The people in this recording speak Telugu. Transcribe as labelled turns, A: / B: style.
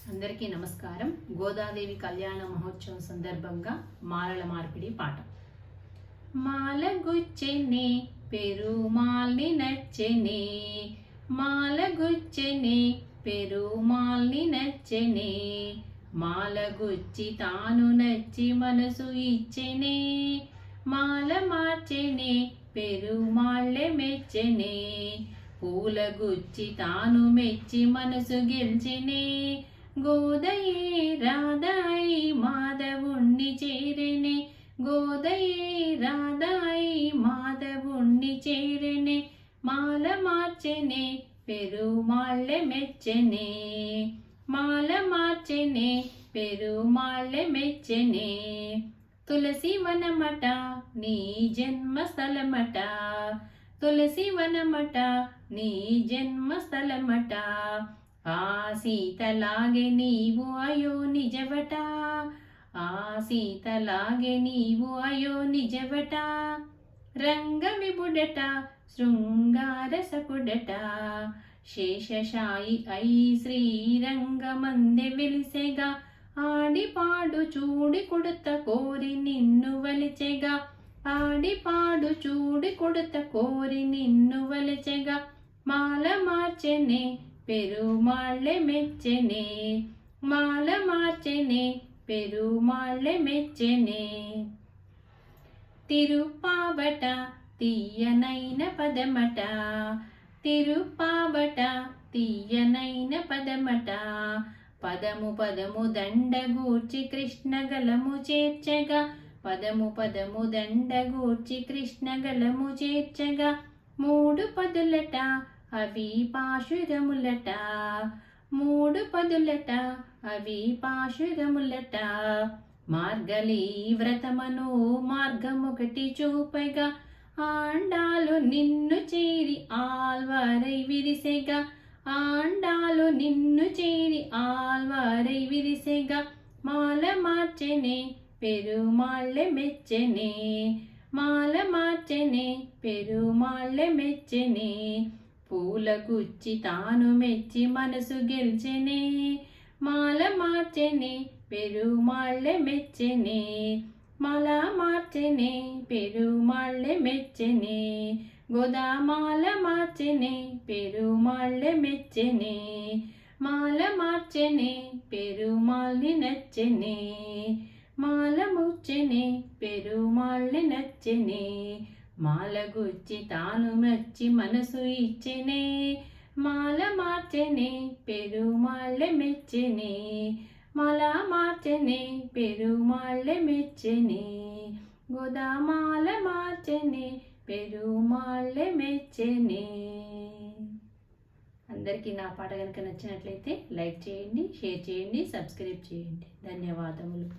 A: అందరికీ నమస్కారం. గోదాదేవి కళ్యాణ మహోత్సవం సందర్భంగా మాలల మార్పిడి పాట. మాల గుచ్చెనే పెరుమాల్ని నచ్చెనే, మాల గుచ్చెనే పెరుమాల్ని నచ్చెనే, మాల గుచ్చి తాను నచ్చి మనసు ఇచ్చెనే, మాల మార్చెనే పెరుమాళ్ళే మెచ్చెనే, పూల గుచ్చి తాను మెచ్చి మనసు గెల్చెనే, గోదయే రాధాయి మాధవుణ్ణి చేరెనే, గోదయే రాధాయి మాధవుణ్ణి చేరెనే, మాల మార్చెనే పెరుమాళ్ళే మెచ్చెనే, మాల మార్చెనే పెరుమాళ్ళే మెచ్చెనే, తులసి వనమట నీ జన్మ స్థలమట, తులసి వనమట నీ జన్మ స్థలమట, ఆ సీతలాగే నీవు అయో నిజవట, ఆ సీతలాగే నీవు అయో నిజవట, రంగవిబుడట శృంగారసకుడట, శేషశాయి అయి శ్రీరంగమందె వెలిసెగా, ఆడిపాడు చూడి కొడుత కోరి నిన్ను వలిచెగా, ఆడిపాడు చూడి కొడుత కోరి నిన్ను వలిచెగా, మాల మార్చెనే పెరుమాళ్ళే మెచ్చెనే, మాల మార్చెనే పెరుమాళ్ళే మెచ్చెనే, తిరుపావట తీయనైన పదమట, తిరుపావట తీయనైన పదమట, పదము పదము దండగూర్చి కృష్ణ గలము చేర్చగా, పదము పదము దండగూర్చి కృష్ణ గలము చేర్చగా, మూడు పదులట అవి పాశురములట, మూడు పదులట అవి పాశురములట, మార్గలి వ్రతమను మార్గమొకటి చూపగా, ఆండాలు నిన్ను చేరి ఆల్వారై విరిసెగా, ఆండాలు నిన్ను చేరి ఆల్వారై విరిసెగా, మాల మార్చెనే పెరుమాళ్ళే మెచ్చెనే, మాల మార్చెనే పెరుమాళ్ళే మెచ్చెనే, పూల గుచ్చి తాను మెచ్చి మనసు గెల్చెనే, మాల మార్చెనే పెరుమాళ్ళే మెచ్చెనే, మాల మార్చెనే పెరుమాళ్ళే మెచ్చెనే, గోదామాల మార్చెనే పెరుమాళ్ళే మెచ్చెనే, మాల మార్చెనే పెరుమాళ్ళి నచ్చెనే, మాల ముచ్చెనే పెరుమాళ్ళి నచ్చెనే, మాల గుచ్చి తాను మెచ్చి మనసు ఇచ్చెనే, మాల మార్చెనే పెరుమాళ్ళే మెచ్చెనే, మాల మార్చెనే పెరుమాళ్ళే మెచ్చెనే, గోదామాల మార్చెనే పెరుమాళ్ళే మెచ్చెనే. అందరికీ నా పాట కనుక నచ్చినట్లయితే లైక్ చేయండి, షేర్ చేయండి, సబ్స్క్రైబ్ చేయండి. ధన్యవాదములు.